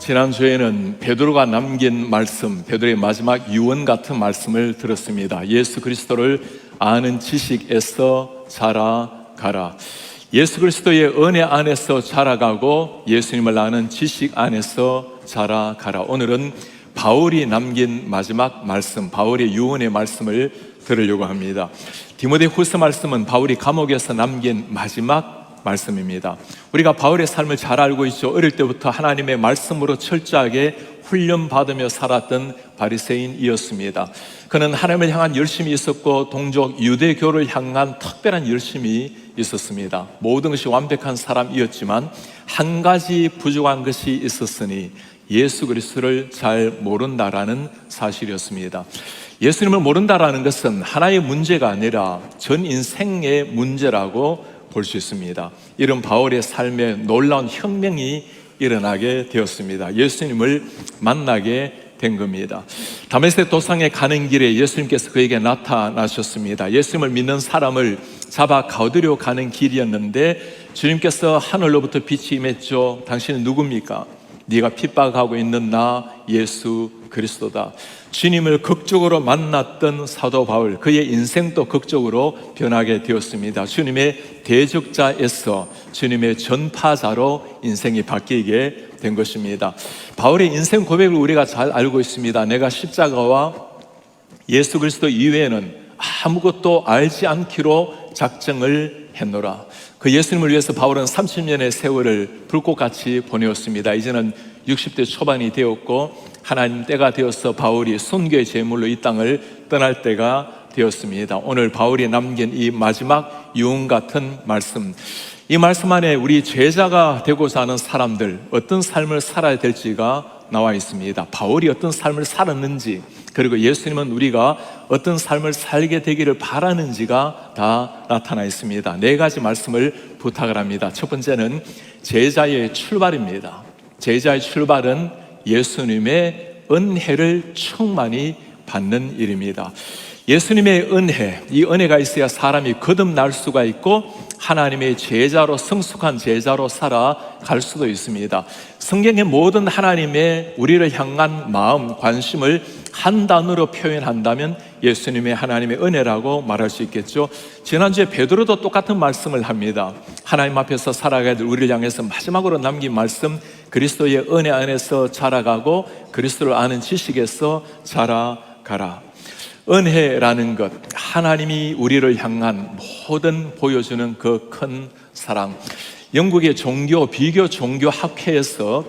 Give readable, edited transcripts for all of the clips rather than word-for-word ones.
지난주에는 베드로가 남긴 말씀, 베드로의 마지막 유언 같은 말씀을 들었습니다. 예수 그리스도를 아는 지식에서 자라가라. 예수 그리스도의 은혜 안에서 자라가고 예수님을 아는 지식 안에서 자라가라. 오늘은 바울이 남긴 마지막 말씀, 바울의 유언의 말씀을 들으려고 합니다. 디모데후서 말씀은 바울이 감옥에서 남긴 마지막 말씀입니다. 우리가 바울의 삶을 잘 알고 있죠. 어릴 때부터 하나님의 말씀으로 철저하게 훈련받으며 살았던 바리새인이었습니다. 그는 하나님을 향한 열심이 있었고 동족 유대교를 향한 특별한 열심이 있었습니다. 모든 것이 완벽한 사람이었지만 한 가지 부족한 것이 있었으니 예수 그리스도를 잘 모른다라는 사실이었습니다. 예수님을 모른다라는 것은 하나의 문제가 아니라 전 인생의 문제라고 볼 수 있습니다. 이런 바울의 삶에 놀라운 혁명이 일어나게 되었습니다. 예수님을 만나게 된 겁니다. 다메섹 도상에 가는 길에 예수님께서 그에게 나타나셨습니다. 예수님을 믿는 사람을 잡아 가두려 가는 길이었는데 주님께서 하늘로부터 빛이 임했죠. 당신은 누굽니까? 네가 핍박하고 있는 나 예수 그리스도다. 주님을 극적으로 만났던 사도 바울, 그의 인생도 극적으로 변하게 되었습니다. 주님의 대적자에서 주님의 전파자로 인생이 바뀌게 된 것입니다. 바울의 인생 고백을 우리가 잘 알고 있습니다. 내가 십자가와 예수 그리스도 이외에는 아무것도 알지 않기로 작정을 했노라. 그 예수님을 위해서 바울은 30년의 세월을 불꽃같이 보내었습니다. 이제는 60대 초반이 되었고 하나님 때가 되어서 바울이 순교의 제물로 이 땅을 떠날 때가 되었습니다. 오늘 바울이 남긴 이 마지막 유언 같은 말씀, 이 말씀 안에 우리 제자가 되고자 하는 사람들 어떤 삶을 살아야 될지가 나와 있습니다. 바울이 어떤 삶을 살았는지, 그리고 예수님은 우리가 어떤 삶을 살게 되기를 바라는지가 다 나타나 있습니다. 네 가지 말씀을 부탁을 합니다. 첫 번째는 제자의 출발입니다. 제자의 출발은 예수님의 은혜를 충만히 받는 일입니다. 예수님의 은혜, 이 은혜가 있어야 사람이 거듭날 수가 있고 하나님의 제자로, 성숙한 제자로 살아갈 수도 있습니다. 성경의 모든 하나님의 우리를 향한 마음, 관심을 한 단어로 표현한다면 예수님의 하나님의 은혜라고 말할 수 있겠죠. 지난주에 베드로도 똑같은 말씀을 합니다. 하나님 앞에서 살아가야 될 우리를 향해서 마지막으로 남긴 말씀, 그리스도의 은혜 안에서 자라가고 그리스도를 아는 지식에서 자라가라. 은혜라는 것, 하나님이 우리를 향한 모든 보여주는 그 큰 사랑. 영국의 비교 종교 학회에서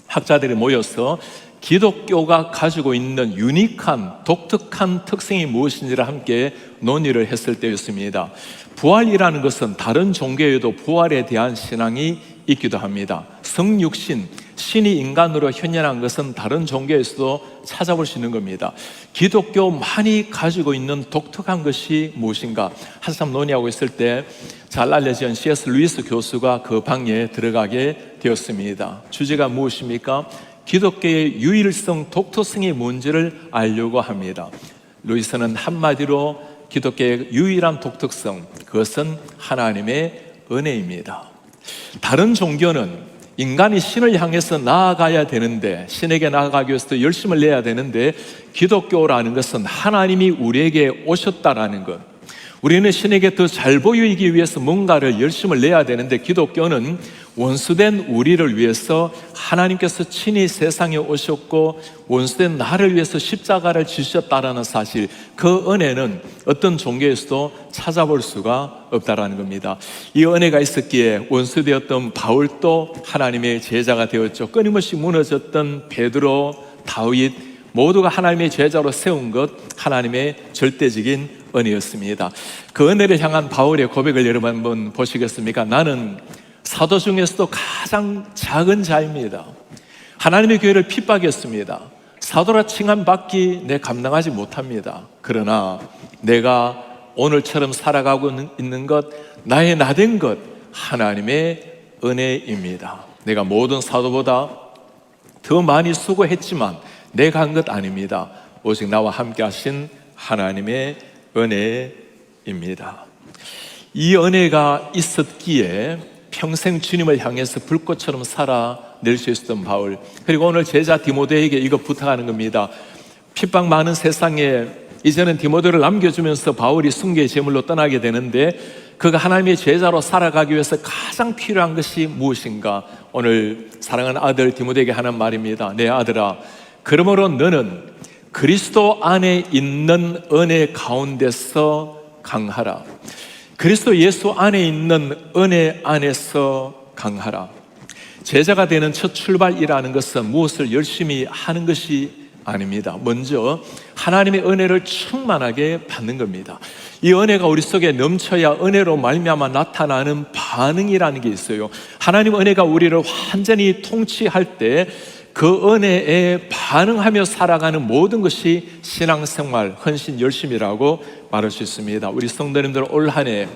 학자들이 모여서 기독교가 가지고 있는 유니크한, 독특한 특성이 무엇인지를 함께 논의를 했을 때였습니다. 부활이라는 것은 다른 종교에도 부활에 대한 신앙이 있기도 합니다. 성육신, 신이 인간으로 현현한 것은 다른 종교에서도 찾아볼 수 있는 겁니다. 기독교만이 가지고 있는 독특한 것이 무엇인가 한참 논의하고 있을 때 잘 알려진 C.S. 루이스 교수가 그 방에 들어가게 되었습니다. 주제가 무엇입니까? 기독교의 유일성, 독특성이 뭔지를 알려고 합니다. 루이스는 한마디로 기독교의 유일한 독특성, 그것은 하나님의 은혜입니다. 다른 종교는 인간이 신을 향해서 나아가야 되는데, 신에게 나아가기 위해서 열심을 내야 되는데, 기독교라는 것은 하나님이 우리에게 오셨다라는 것, 우리는 신에게 더 잘 보이기 위해서 뭔가를 열심을 내야 되는데, 기독교는 원수된 우리를 위해서 하나님께서 친히 세상에 오셨고 원수된 나를 위해서 십자가를 지셨다라는 사실, 그 은혜는 어떤 종교에서도 찾아볼 수가 없다라는 겁니다. 이 은혜가 있었기에 원수되었던 바울도 하나님의 제자가 되었죠. 끊임없이 무너졌던 베드로, 다윗 모두가 하나님의 제자로 세운 것, 하나님의 절대적인 은혜였습니다. 그 은혜를 향한 바울의 고백을 여러분 한번 보시겠습니까? 나는 사도 중에서도 가장 작은 자입니다. 하나님의 교회를 핍박했습니다. 사도라 칭함받기 내 감당하지 못합니다. 그러나 내가 오늘처럼 살아가고 있는 것, 나의 나된 것, 하나님의 은혜입니다. 내가 모든 사도보다 더 많이 수고했지만 내가 한 것 아닙니다. 오직 나와 함께 하신 하나님의 은혜입니다. 이 은혜가 있었기에 평생 주님을 향해서 불꽃처럼 살아 낼 수 있었던 바울, 그리고 오늘 제자 디모데에게 이거 부탁하는 겁니다. 핍박 많은 세상에 이제는 디모데를 남겨주면서 바울이 순교의 제물로 떠나게 되는데, 그가 하나님의 제자로 살아가기 위해서 가장 필요한 것이 무엇인가? 오늘 사랑하는 아들 디모데에게 하는 말입니다. 내 아들아, 그러므로 너는 그리스도 안에 있는 은혜 가운데서 강하라. 그리스도 예수 안에 있는 은혜 안에서 강하라. 제자가 되는 첫 출발이라는 것은 무엇을 열심히 하는 것이 아닙니다. 먼저 하나님의 은혜를 충만하게 받는 겁니다. 이 은혜가 우리 속에 넘쳐야 은혜로 말미암아 나타나는 반응이라는 게 있어요. 하나님 은혜가 우리를 완전히 통치할 때 그 은혜에 반응하며 살아가는 모든 것이 신앙생활, 헌신, 열심이라고 말할 수 있습니다. 우리 성도님들 올 한 해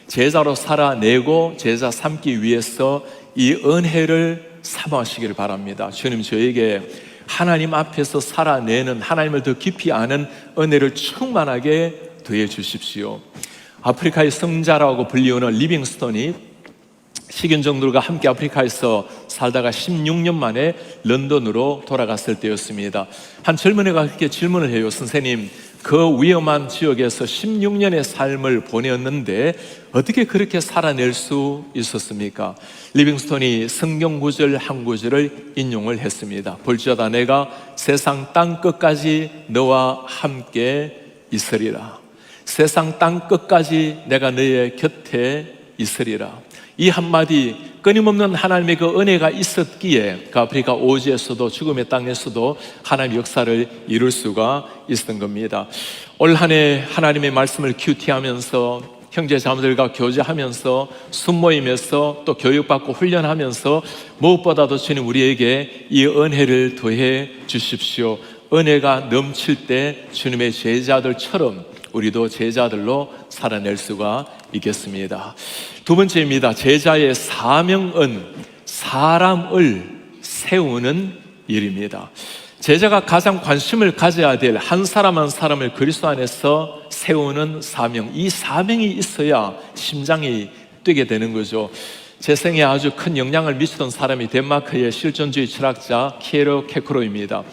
제자로 살아내고 제자 삼기 위해서 이 은혜를 사모하시기를 바랍니다. 주님, 저에게 하나님 앞에서 살아내는, 하나님을 더 깊이 아는 은혜를 충만하게 더해 주십시오. 아프리카의 성자라고 불리우는 리빙스톤이 식인 정들과 함께 아프리카에서 살다가 16년 만에 런던으로 돌아갔을 때였습니다. 한 젊은이가 그렇게 질문을 해요. 선생님, 그 위험한 지역에서 16년의 삶을 보냈는데 어떻게 그렇게 살아낼 수 있었습니까? 리빙스톤이 성경 구절 한 구절을 인용을 했습니다. 볼지어다 내가 세상 땅 끝까지 너와 함께 있으리라. 세상 땅 끝까지 내가 너의 곁에 있으리라. 이 한마디, 끊임없는 하나님의 그 은혜가 있었기에 그 아프리카 오지에서도 죽음의 땅에서도 하나님의 역사를 이룰 수가 있었던 겁니다. 올 한 해 하나님의 말씀을 큐티하면서 형제 자매들과 교제하면서 순모임에서 또 교육받고 훈련하면서 무엇보다도 주님 우리에게 이 은혜를 더해 주십시오. 은혜가 넘칠 때 주님의 제자들처럼 우리도 제자들로 살아낼 수가 있겠습니다. 두 번째입니다. 제자의 사명은 사람을 세우는 일입니다. 제자가 가장 관심을 가져야 될 한 사람 한 사람을 그리스도 안에서 세우는 사명, 이 사명이 있어야 심장이 뛰게 되는 거죠. 제 생에 아주 큰 영향을 미치던 사람이 덴마크의 실존주의 철학자 키에로 케크로입니다.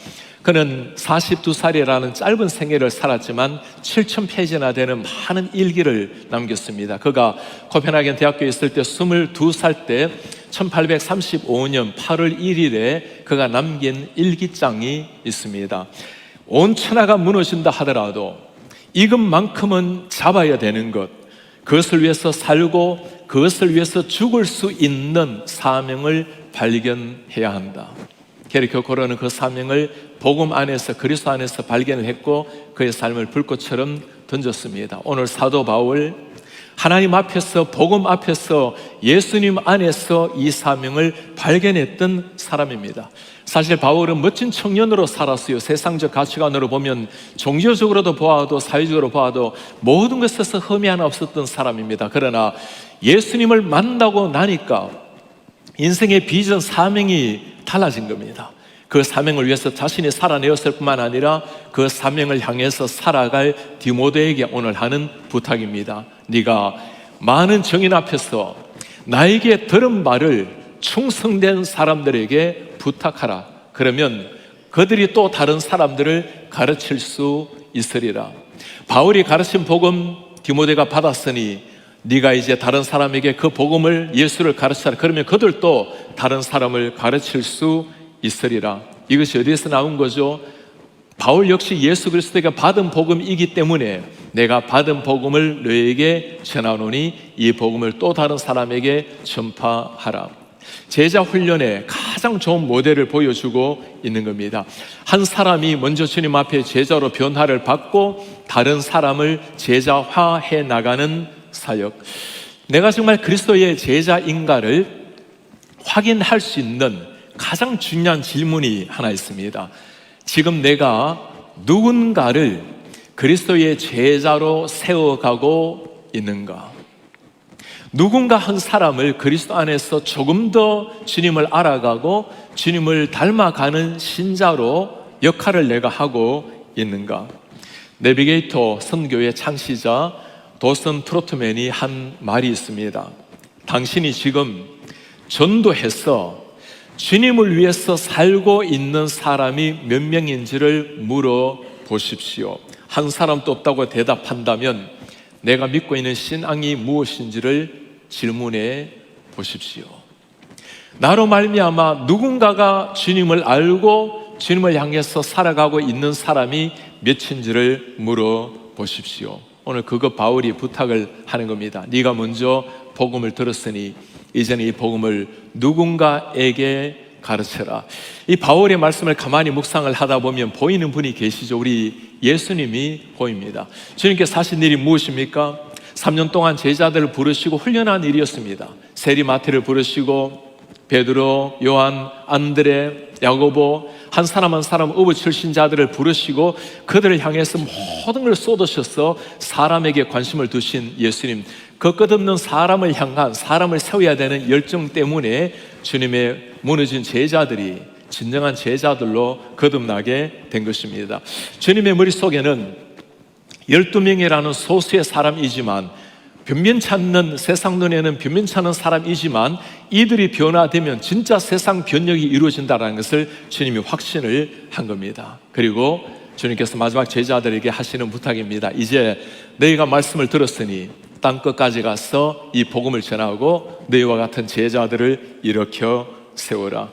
그는 42살이라는 짧은 생애를 살았지만 7,000페이지나 되는 많은 일기를 남겼습니다. 그가 코펜하겐 대학교에 있을 때 22살 때 1835년 8월 1일에 그가 남긴 일기장이 있습니다. 온 천하가 무너진다 하더라도 이것만큼은 잡아야 되는 것, 그것을 위해서 살고 그것을 위해서 죽을 수 있는 사명을 발견해야 한다. 케리케코르는 그 사명을 복음 안에서, 그리스도 안에서 발견을 했고 그의 삶을 불꽃처럼 던졌습니다. 오늘 사도 바울, 하나님 앞에서, 복음 앞에서, 예수님 안에서 이 사명을 발견했던 사람입니다. 사실 바울은 멋진 청년으로 살았어요. 세상적 가치관으로 보면, 종교적으로도 보아도 사회적으로 보아도 모든 것에서 흠이 하나 없었던 사람입니다. 그러나 예수님을 만나고 나니까 인생의 비전, 사명이 달라진 겁니다. 그 사명을 위해서 자신이 살아내었을 뿐만 아니라 그 사명을 향해서 살아갈 디모데에게 오늘 하는 부탁입니다. 네가 많은 정인 앞에서 나에게 들은 말을 충성된 사람들에게 부탁하라. 그러면 그들이 또 다른 사람들을 가르칠 수 있으리라. 바울이 가르친 복음 디모데가 받았으니 네가 이제 다른 사람에게 그 복음을, 예수를 가르쳐라. 그러면 그들도 다른 사람을 가르칠 수 있으리라. 이것이 어디에서 나온 거죠? 바울 역시 예수 그리스도가 받은 복음이기 때문에 내가 받은 복음을 너에게 전하노니 이 복음을 또 다른 사람에게 전파하라. 제자 훈련의 가장 좋은 모델을 보여주고 있는 겁니다. 한 사람이 먼저 주님 앞에 제자로 변화를 받고 다른 사람을 제자화해 나가는 사역. 내가 정말 그리스도의 제자인가를 확인할 수 있는 가장 중요한 질문이 하나 있습니다. 지금 내가 누군가를 그리스도의 제자로 세워가고 있는가? 누군가 한 사람을 그리스도 안에서 조금 더 주님을 알아가고 주님을 닮아가는 신자로 역할을 내가 하고 있는가? 내비게이터 선교의 창시자 도슨 트로트맨이 한 말이 있습니다. 당신이 지금 전도해서 주님을 위해서 살고 있는 사람이 몇 명인지를 물어보십시오. 한 사람도 없다고 대답한다면 내가 믿고 있는 신앙이 무엇인지를 질문해 보십시오. 나로 말미암아 누군가가 주님을 알고 주님을 향해서 살아가고 있는 사람이 몇인지를 물어보십시오. 오늘 그거 바울이 부탁을 하는 겁니다. 네가 먼저 복음을 들었으니 이제는 이 복음을 누군가에게 가르쳐라. 이 바울의 말씀을 가만히 묵상을 하다 보면 보이는 분이 계시죠. 우리 예수님이 보입니다. 주님께서 하신 일이 무엇입니까? 3년 동안 제자들을 부르시고 훈련한 일이었습니다. 세리마태를 부르시고 베드로, 요한, 안드레, 야고보 한 사람 한 사람 어부 출신 자들을 부르시고 그들을 향해서 모든 걸 쏟으셔서 사람에게 관심을 두신 예수님, 그 끝없는 사람을 향한, 사람을 세워야 되는 열정 때문에 주님의 무너진 제자들이 진정한 제자들로 거듭나게 된 것입니다. 주님의 머릿속에는 12명이라는 소수의 사람이지만 변변찮는, 세상 눈에는 변변찮은 사람이지만 이들이 변화되면 진짜 세상 변혁이 이루어진다는 것을 주님이 확신을 한 겁니다. 그리고 주님께서 마지막 제자들에게 하시는 부탁입니다. 이제 너희가 말씀을 들었으니 땅 끝까지 가서 이 복음을 전하고 너희와 같은 제자들을 일으켜 세워라.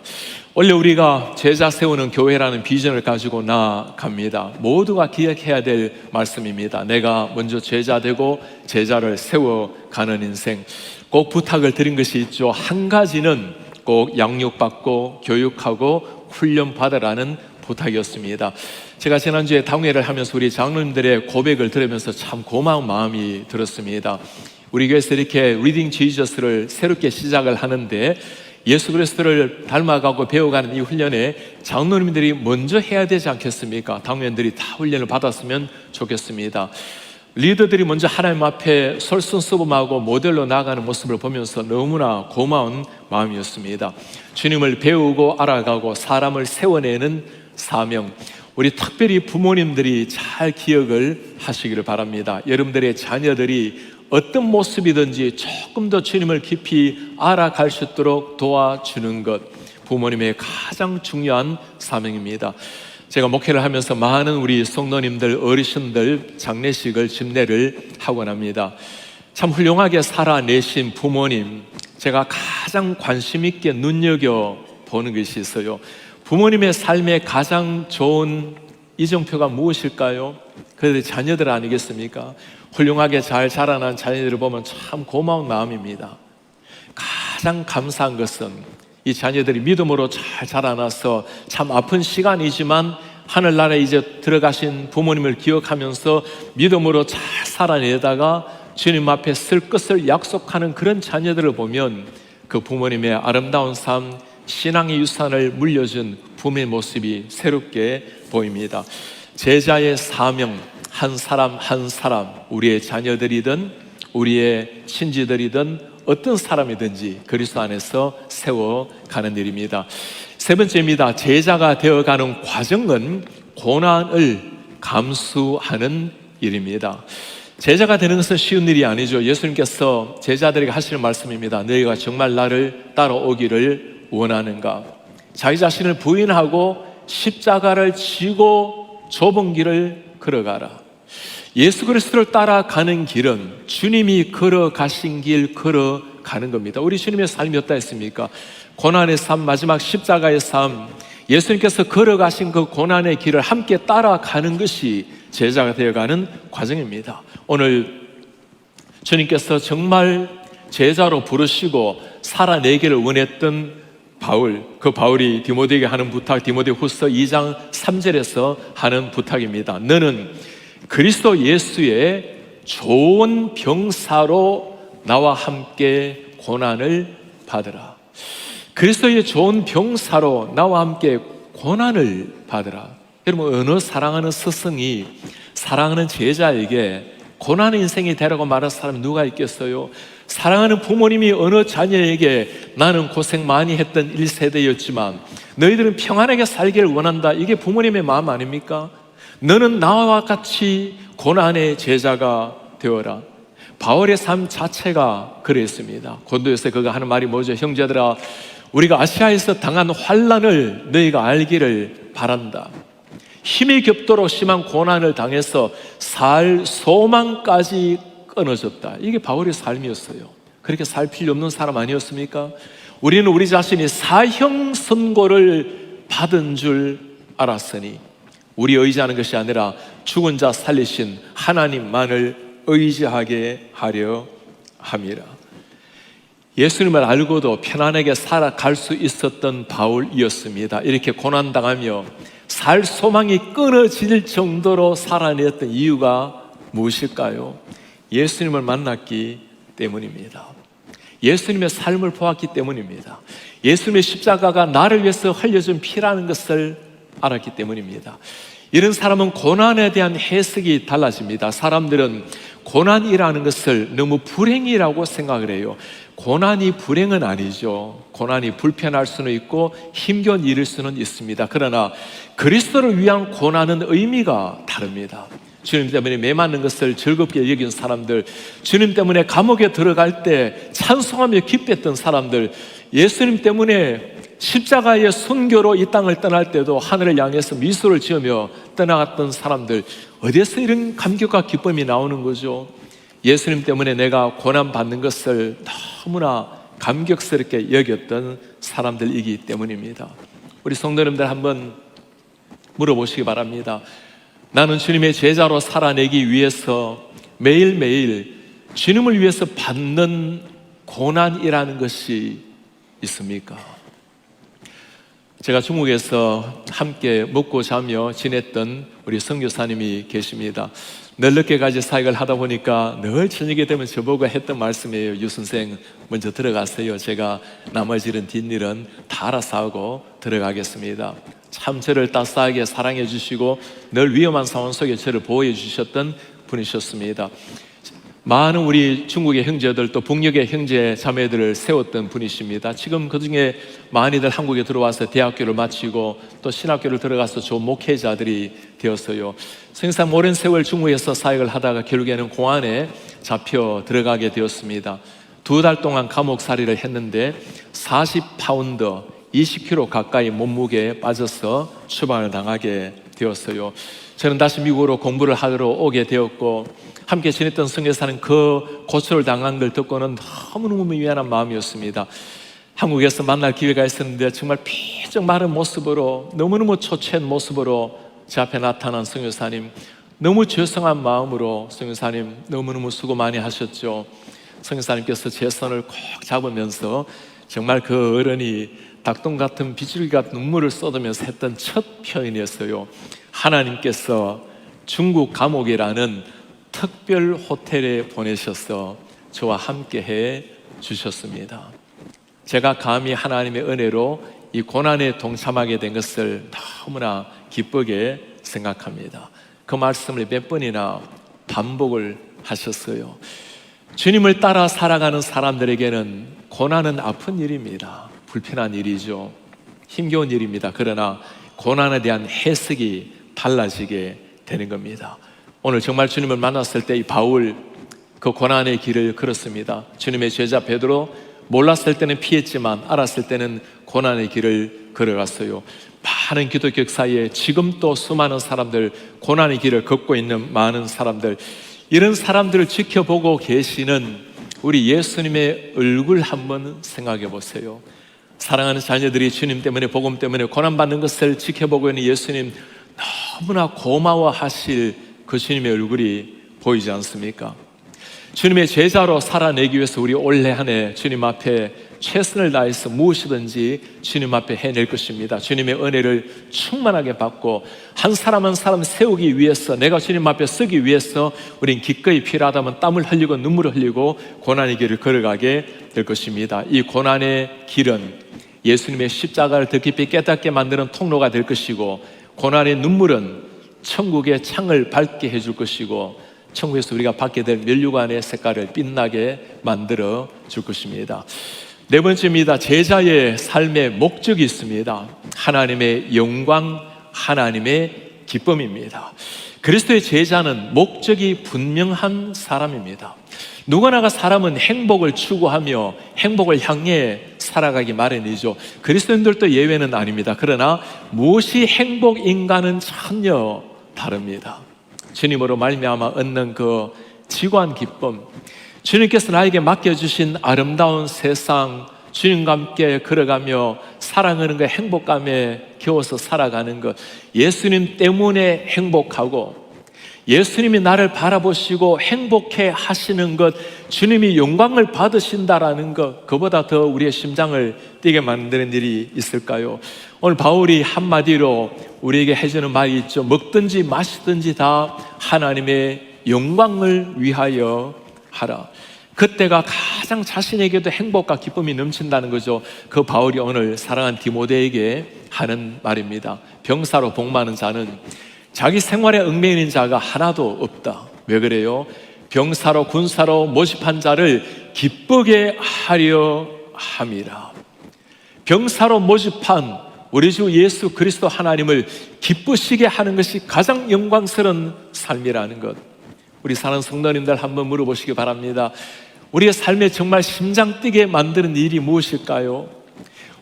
원래 우리가 제자 세우는 교회라는 비전을 가지고 나아갑니다. 모두가 기억해야 될 말씀입니다. 내가 먼저 제자 되고 제자를 세워가는 인생. 꼭 부탁을 드린 것이 있죠. 한 가지는 꼭 양육받고 교육하고 훈련받으라는 부탁이었습니다. 제가 지난주에 당회를 하면서 우리 장로님들의 고백을 들으면서 참 고마운 마음이 들었습니다. 우리 교회에서 이렇게 리딩 지저스를 새롭게 시작을 하는데 예수 그리스도를 닮아가고 배워가는 이 훈련에 장로님들이 먼저 해야 되지 않겠습니까? 당회원들이 다 훈련을 받았으면 좋겠습니다. 리더들이 먼저 하나님 앞에 솔선수범하고 모델로 나아가는 모습을 보면서 너무나 고마운 마음이었습니다. 주님을 배우고 알아가고 사람을 세워내는 사명, 우리 특별히 부모님들이 잘 기억을 하시기를 바랍니다. 여러분들의 자녀들이 어떤 모습이든지 조금 더 주님을 깊이 알아갈 수 있도록 도와주는 것, 부모님의 가장 중요한 사명입니다. 제가 목회를 하면서 많은 우리 성도님들, 어르신들 장례식을 집례를 하곤 합니다. 참 훌륭하게 살아내신 부모님, 제가 가장 관심 있게 눈여겨보는 것이 있어요. 부모님의 삶에 가장 좋은 이정표가 무엇일까요? 그들의 자녀들 아니겠습니까? 훌륭하게 잘 자라난 자녀들을 보면 참 고마운 마음입니다. 가장 감사한 것은 이 자녀들이 믿음으로 잘 자라나서 참 아픈 시간이지만 하늘나라에 이제 들어가신 부모님을 기억하면서 믿음으로 잘 살아내다가 주님 앞에 쓸 것을 약속하는 그런 자녀들을 보면 그 부모님의 아름다운 삶, 신앙의 유산을 물려준 부모의 모습이 새롭게 보입니다. 제자의 사명, 한 사람 한 사람, 우리의 자녀들이든 우리의 친지들이든 어떤 사람이든지 그리스도 안에서 세워가는 일입니다. 세 번째입니다. 제자가 되어가는 과정은 고난을 감수하는 일입니다. 제자가 되는 것은 쉬운 일이 아니죠. 예수님께서 제자들에게 하시는 말씀입니다. 너희가 정말 나를 따라오기를 원하는가? 자기 자신을 부인하고 십자가를 지고 좁은 길을 걸어가라. 예수 그리스도를 따라가는 길은 주님이 걸어가신 길 걸어가는 겁니다. 우리 주님의 삶이 어떠했습니까? 고난의 삶, 마지막 십자가의 삶, 예수님께서 걸어가신 그 고난의 길을 함께 따라가는 것이 제자가 되어가는 과정입니다. 오늘 주님께서 정말 제자로 부르시고 살아내기를 원했던 바울, 그 바울이 디모데에게 하는 부탁, 디모데후서 2장 3절에서 하는 부탁입니다. 너는 그리스도 예수의 좋은 병사로 나와 함께 고난을 받으라. 그리스도의 좋은 병사로 나와 함께 고난을 받으라. 여러분, 어느 사랑하는 스승이 사랑하는 제자에게 고난의 인생이 되라고 말할 사람이 누가 있겠어요? 사랑하는 부모님이 어느 자녀에게 나는 고생 많이 했던 1세대였지만 너희들은 평안하게 살기를 원한다, 이게 부모님의 마음 아닙니까? 너는 나와 같이 고난의 제자가 되어라. 바울의 삶 자체가 그랬습니다. 고린도에서 그가 하는 말이 뭐죠? 형제들아, 우리가 아시아에서 당한 환난을 너희가 알기를 바란다. 힘이 겹도록 심한 고난을 당해서 살 소망까지 끊어졌다. 이게 바울의 삶이었어요. 그렇게 살 필요 없는 사람 아니었습니까? 우리는 우리 자신이 사형 선고를 받은 줄 알았으니 우리 의지하는 것이 아니라 죽은 자 살리신 하나님만을 의지하게 하려 함이라. 예수님을 알고도 편안하게 살아갈 수 있었던 바울이었습니다. 이렇게 고난당하며 살 소망이 끊어질 정도로 살아냈던 이유가 무엇일까요? 예수님을 만났기 때문입니다. 예수님의 삶을 보았기 때문입니다. 예수님의 십자가가 나를 위해서 흘려준 피라는 것을 알았기 때문입니다. 이런 사람은 고난에 대한 해석이 달라집니다. 사람들은 고난이라는 것을 너무 불행이라고 생각을 해요. 고난이 불행은 아니죠. 고난이 불편할 수는 있고 힘겨운 일일 수는 있습니다. 그러나 그리스도를 위한 고난은 의미가 다릅니다. 주님 때문에 매맞는 것을 즐겁게 여긴 사람들, 주님 때문에 감옥에 들어갈 때 찬송하며 기뻤던 사람들, 예수님 때문에 십자가의 순교로 이 땅을 떠날 때도 하늘을 향해서 미소를 지으며 떠나갔던 사람들, 어디에서 이런 감격과 기쁨이 나오는 거죠? 예수님 때문에 내가 고난받는 것을 너무나 감격스럽게 여겼던 사람들이기 때문입니다. 우리 성도님들 한번 물어보시기 바랍니다. 나는 주님의 제자로 살아내기 위해서 매일매일 주님을 위해서 받는 고난이라는 것이 있습니까? 제가 중국에서 함께 먹고 자며 지냈던 우리 선교사님이 계십니다. 늘 늦게까지 사역을 하다 보니까 늘 저녁에 되면 저보고 했던 말씀이에요. 유 선생 먼저 들어가세요. 제가 나머지는 뒷일은 다 알아서 하고 들어가겠습니다. 참 저를 따스하게 사랑해 주시고 늘 위험한 상황 속에 저를 보호해 주셨던 분이셨습니다. 많은 우리 중국의 형제들 또 북녘의 형제 자매들을 세웠던 분이십니다. 지금 그 중에 많이들 한국에 들어와서 대학교를 마치고 또 신학교를 들어가서 좋은 목회자들이 되었어요. 성상 오랜 세월 중국에서 사역을 하다가 결국에는 공안에 잡혀 들어가게 되었습니다. 2달 동안 감옥살이를 했는데 40파운드 20kg 가까이 몸무게에 빠져서 추방을 당하게 되었어요. 저는 다시 미국으로 공부를 하러 오게 되었고 함께 지냈던 선교사는 그 고초를 당한 걸 듣고는 너무너무 미안한 마음이었습니다. 한국에서 만날 기회가 있었는데 정말 피쩍 마른 모습으로 너무너무 초췌한 모습으로 제 앞에 나타난 선교사님, 너무 죄송한 마음으로 선교사님 너무너무 수고 많이 하셨죠. 선교사님께서 제 손을 꼭 잡으면서 정말 그 어른이 닭똥 같은 비둘기 같은 눈물을 쏟으면서 했던 첫 표현이었어요. 하나님께서 중국 감옥이라는 특별 호텔에 보내셔서 저와 함께 해 주셨습니다. 제가 감히 하나님의 은혜로 이 고난에 동참하게 된 것을 너무나 기쁘게 생각합니다. 그 말씀을 몇 번이나 반복을 하셨어요. 주님을 따라 살아가는 사람들에게는 고난은 아픈 일입니다. 불편한 일이죠. 힘겨운 일입니다. 그러나 고난에 대한 해석이 달라지게 되는 겁니다. 오늘 정말 주님을 만났을 때 이 바울 그 고난의 길을 걸었습니다. 주님의 제자 베드로 몰랐을 때는 피했지만 알았을 때는 고난의 길을 걸어갔어요. 많은 기독교 사이에 지금 또 수많은 사람들, 고난의 길을 걷고 있는 많은 사람들, 이런 사람들을 지켜보고 계시는 우리 예수님의 얼굴 한번 생각해 보세요. 사랑하는 자녀들이 주님 때문에, 복음 때문에 고난받는 것을 지켜보고 있는 예수님, 너무나 고마워하실 그 주님의 얼굴이 보이지 않습니까? 주님의 제자로 살아내기 위해서 우리 올해 한 해 주님 앞에 최선을 다해서 무엇이든지 주님 앞에 해낼 것입니다. 주님의 은혜를 충만하게 받고 한 사람 한 사람 세우기 위해서, 내가 주님 앞에 서기 위해서 우린 기꺼이 필요하다면 땀을 흘리고 눈물을 흘리고 고난의 길을 걸어가게 될 것입니다. 이 고난의 길은 예수님의 십자가를 더 깊이 깨닫게 만드는 통로가 될 것이고, 고난의 눈물은 천국의 창을 밝게 해줄 것이고, 천국에서 우리가 받게 될 면류관의 색깔을 빛나게 만들어 줄 것입니다. 네 번째입니다. 제자의 삶의 목적이 있습니다. 하나님의 영광, 하나님의 기쁨입니다. 그리스도의 제자는 목적이 분명한 사람입니다. 누구나가 사람은 행복을 추구하며 행복을 향해 살아가기 마련이죠. 그리스도인들도 예외는 아닙니다. 그러나 무엇이 행복인가는 전혀 다릅니다. 주님으로 말미암아 얻는 그 지고한 기쁨, 주님께서 나에게 맡겨주신 아름다운 세상, 주님과 함께 걸어가며 사랑하는 그 행복감에 겨워서 살아가는 것, 예수님 때문에 행복하고 예수님이 나를 바라보시고 행복해 하시는 것, 주님이 영광을 받으신다라는 것, 그보다 더 우리의 심장을 뛰게 만드는 일이 있을까요? 오늘 바울이 한마디로 우리에게 해주는 말이 있죠. 먹든지 마시든지 다 하나님의 영광을 위하여 하라. 그때가 가장 자신에게도 행복과 기쁨이 넘친다는 거죠. 그 바울이 오늘 사랑하는 디모데에게 하는 말입니다. 병사로 복 많은 자는 자기 생활에 얽매이는 자가 하나도 없다. 왜 그래요? 병사로 군사로 모집한 자를 기쁘게 하려 함이라. 병사로 모집한 우리 주 예수 그리스도 하나님을 기쁘시게 하는 것이 가장 영광스러운 삶이라는 것. 우리 사랑하는 성도님들 한번 물어보시기 바랍니다. 우리의 삶에 정말 심장 뛰게 만드는 일이 무엇일까요?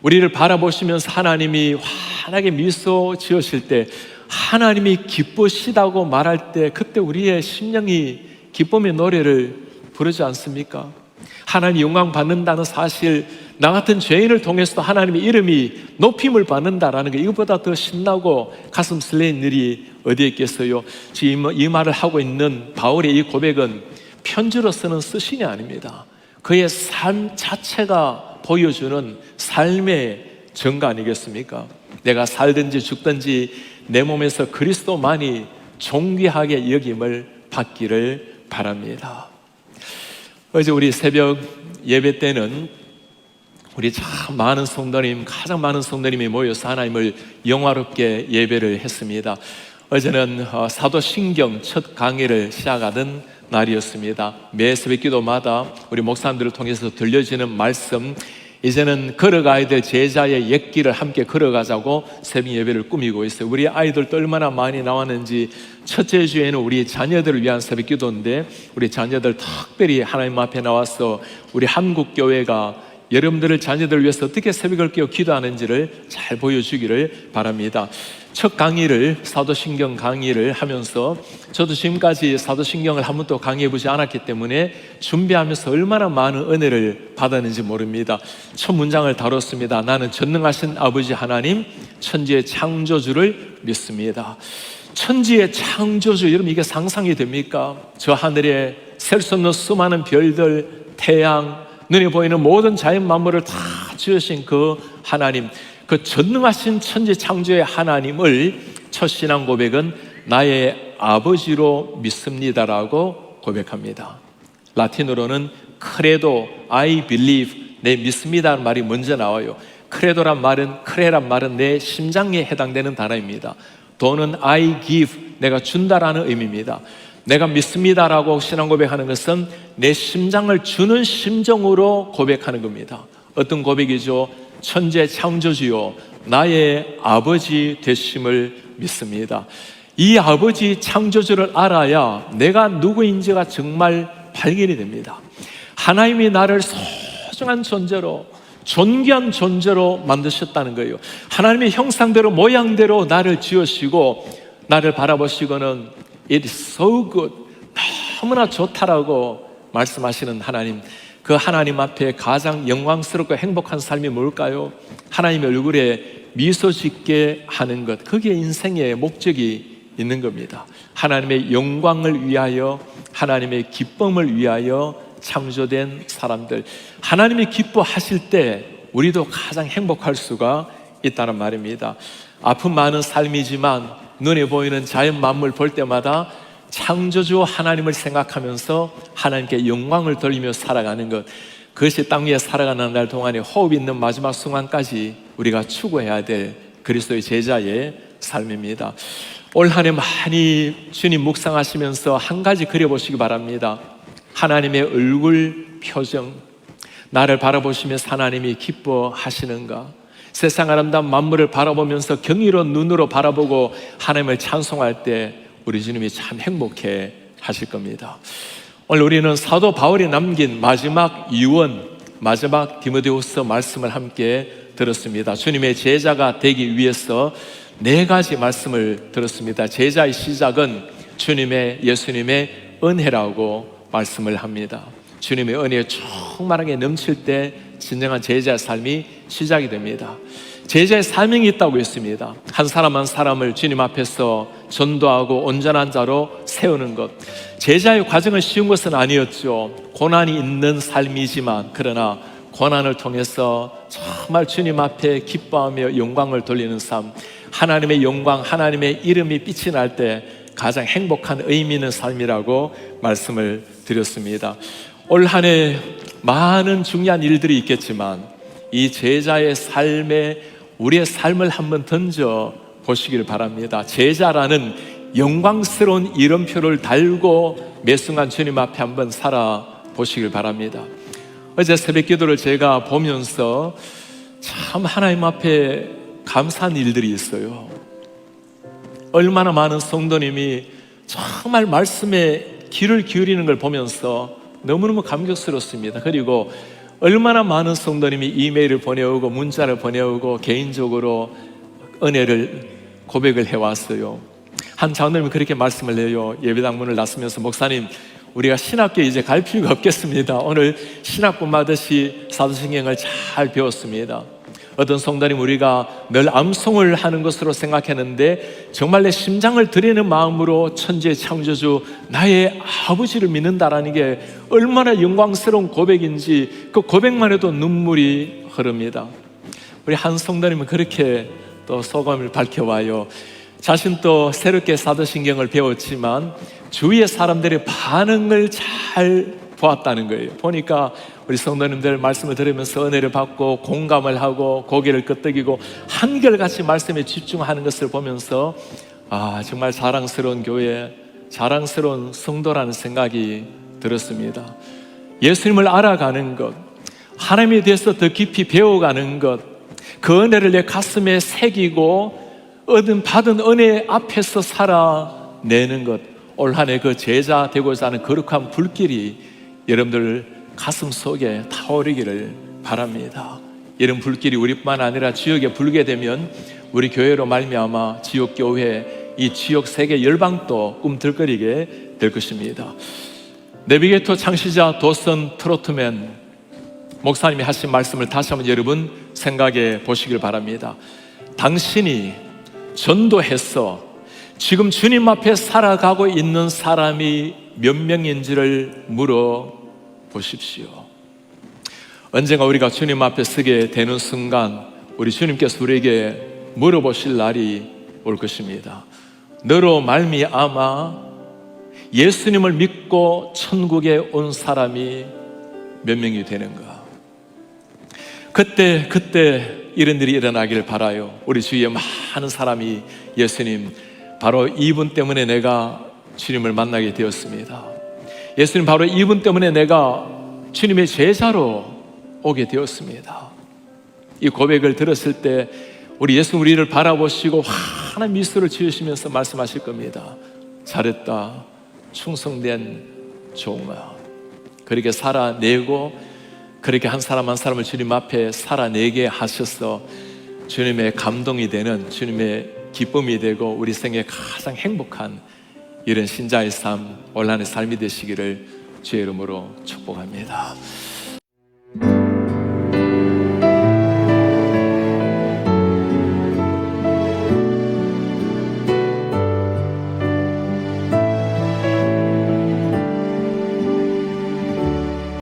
우리를 바라보시면서 하나님이 환하게 미소 지으실 때, 하나님이 기쁘시다고 말할 때 그때 우리의 심령이 기쁨의 노래를 부르지 않습니까? 하나님 영광 받는다는 사실, 나 같은 죄인을 통해서도 하나님의 이름이 높임을 받는다라는 게 이것보다 더 신나고 가슴 설레는 일이 어디에 있겠어요? 지금 이 말을 하고 있는 바울의 이 고백은 편지로서는 쓰신이 아닙니다. 그의 삶 자체가 보여주는 삶의 증거 아니겠습니까? 내가 살든지 죽든지 내 몸에서 그리스도만이 존귀하게 여김을 받기를 바랍니다. 어제 우리 새벽 예배 때는 우리 참 많은 성도님, 가장 많은 성도님이 모여서 하나님을 영화롭게 예배를 했습니다. 어제는 사도신경 첫 강의를 시작하던 날이었습니다. 매 새벽 기도마다 우리 목사님들을 통해서 들려지는 말씀, 이제는 걸어가야 될 제자의 옛길을 함께 걸어가자고 새벽 예배를 꾸미고 있어요. 우리 아이들도 얼마나 많이 나왔는지, 첫째 주에는 우리 자녀들을 위한 새벽 기도인데 우리 자녀들 특별히 하나님 앞에 나와서 우리 한국교회가 여러분들을 자녀들을 위해서 어떻게 새벽을 깨워 기도하는지를 잘 보여주기를 바랍니다. 첫 강의를, 사도신경 강의를 하면서 저도 지금까지 사도신경을 한 번도 강의해보지 않았기 때문에 준비하면서 얼마나 많은 은혜를 받았는지 모릅니다. 첫 문장을 다뤘습니다. 나는 전능하신 아버지 하나님, 천지의 창조주를 믿습니다. 천지의 창조주, 여러분 이게 상상이 됩니까? 저 하늘에 셀 수 없는 수많은 별들, 태양, 눈에 보이는 모든 자연 만물을 다 지으신 그 하나님, 그 전능하신 천지 창조의 하나님을 첫 신앙 고백은 나의 아버지로 믿습니다라고 고백합니다. 라틴어로는 크레도, I believe, 내 믿습니다라는 말이 먼저 나와요. 크레도란 말은, 크레란 말은 내 심장에 해당되는 단어입니다. 도는 I give, 내가 준다라는 의미입니다. 내가 믿습니다라고 신앙 고백하는 것은 내 심장을 주는 심정으로 고백하는 겁니다. 어떤 고백이죠? 천재 창조주요, 나의 아버지 되심을 믿습니다. 이 아버지 창조주를 알아야 내가 누구인지가 정말 발견이 됩니다. 하나님이 나를 소중한 존재로, 존귀한 존재로 만드셨다는 거예요. 하나님의 형상대로 모양대로 나를 지으시고 나를 바라보시고는 It is so good, 너무나 좋다라고 말씀하시는 하나님, 그 하나님 앞에 가장 영광스럽고 행복한 삶이 뭘까요? 하나님의 얼굴에 미소 짓게 하는 것, 그게 인생의 목적이 있는 겁니다. 하나님의 영광을 위하여, 하나님의 기쁨을 위하여 창조된 사람들, 하나님이 기뻐하실 때 우리도 가장 행복할 수가 있다는 말입니다. 아픔 많은 삶이지만 눈에 보이는 자연 만물 볼 때마다 창조주 하나님을 생각하면서 하나님께 영광을 돌리며 살아가는 것, 그것이 땅 위에 살아가는 날 동안에 호흡 있는 마지막 순간까지 우리가 추구해야 될 그리스도의 제자의 삶입니다. 올 한 해 많이 주님 묵상하시면서 한 가지 그려보시기 바랍니다. 하나님의 얼굴 표정, 나를 바라보시면서 하나님이 기뻐하시는가? 세상 아름다운 만물을 바라보면서 경이로운 눈으로 바라보고 하나님을 찬송할 때 우리 주님이 참 행복해 하실 겁니다. 오늘 우리는 사도 바울이 남긴 마지막 유언, 마지막 디모데후서 말씀을 함께 들었습니다. 주님의 제자가 되기 위해서 4가지 말씀을 들었습니다. 제자의 시작은 예수님의 은혜라고 말씀을 합니다. 주님의 은혜에 충만하게 넘칠 때 진정한 제자의 삶이 시작이 됩니다. 제자의 사명이 있다고 했습니다. 한 사람 한 사람을 주님 앞에서 전도하고 온전한 자로 세우는 것. 제자의 과정은 쉬운 것은 아니었죠. 고난이 있는 삶이지만, 그러나 고난을 통해서 정말 주님 앞에 기뻐하며 영광을 돌리는 삶, 하나님의 영광, 하나님의 이름이 빛이 날 때 가장 행복한 의미 있는 삶이라고 말씀을 드렸습니다. 올 한 해 많은 중요한 일들이 있겠지만 이 제자의 삶에 우리의 삶을 한번 던져 보시길 바랍니다. 제자라는 영광스러운 이름표를 달고 매 순간 주님 앞에 한번 살아보시길 바랍니다. 어제 새벽 기도를 제가 보면서 참 하나님 앞에 감사한 일들이 있어요. 얼마나 많은 성도님이 정말 말씀에 귀를 기울이는 걸 보면서 너무너무 감격스럽습니다. 그리고 얼마나 많은 성도님이 이메일을 보내오고 문자를 보내오고 개인적으로 은혜를 고백을 해왔어요. 한 장로님이 그렇게 말씀을 해요. 예배당 문을 나서면서, 목사님, 우리가 신학교에 이제 갈 필요가 없겠습니다. 오늘 신학분 받으시 사도신경을 잘 배웠습니다. 어떤 성도님, 우리가 늘 암송을 하는 것으로 생각했는데 정말 내 심장을 드리는 마음으로 천지의 창조주 나의 아버지를 믿는다라는 게 얼마나 영광스러운 고백인지 그 고백만 해도 눈물이 흐릅니다. 우리 한 성도님은 그렇게 또 소감을 밝혀와요. 자신도 새롭게 사도신경을 배웠지만 주위의 사람들의 반응을 잘 보았다는 거예요. 보니까 우리 성도님들 말씀을 들으면서 은혜를 받고 공감을 하고 고개를 끄덕이고 한결같이 말씀에 집중하는 것을 보면서 정말 자랑스러운 교회, 자랑스러운 성도라는 생각이 들었습니다. 예수님을 알아가는 것, 하나님에 대해서 더 깊이 배워가는 것, 그 은혜를 내 가슴에 새기고 받은 은혜 앞에서 살아내는 것, 올 한 해 그 제자 되고자 하는 거룩한 불길이 여러분들 가슴 속에 타오르기를 바랍니다. 이런 불길이 우리뿐만 아니라 지역에 불게 되면 우리 교회로 말미암아 지역 교회, 이 지역 세계 열방도 꿈틀거리게 될 것입니다. 내비게이터 창시자 도슨 트로트맨 목사님이 하신 말씀을 다시 한번 여러분 생각해 보시길 바랍니다. 당신이 전도해서 지금 주님 앞에 살아가고 있는 사람이 몇 명인지를 물어보십시오. 언젠가 우리가 주님 앞에 서게 되는 순간 우리 주님께서 우리에게 물어보실 날이 올 것입니다. 너로 말미암아 예수님을 믿고 천국에 온 사람이 몇 명이 되는가? 그때 이런 일이 일어나기를 바라요. 우리 주위에 많은 사람이 예수님, 바로 이분 때문에 내가 주님을 만나게 되었습니다. 예수님, 바로 이분 때문에 내가 주님의 제자로 오게 되었습니다. 이 고백을 들었을 때 우리 예수님 우리를 바라보시고 환한 미소를 지으시면서 말씀하실 겁니다. 잘했다, 충성된 종아. 그렇게 살아내고 그렇게 한 사람 한 사람을 주님 앞에 살아내게 하셔서 주님의 감동이 되는, 주님의 기쁨이 되고 우리 생에 가장 행복한 이런 신자의 삶, 올 한 해 삶이 되시기를 주의 이름으로 축복합니다.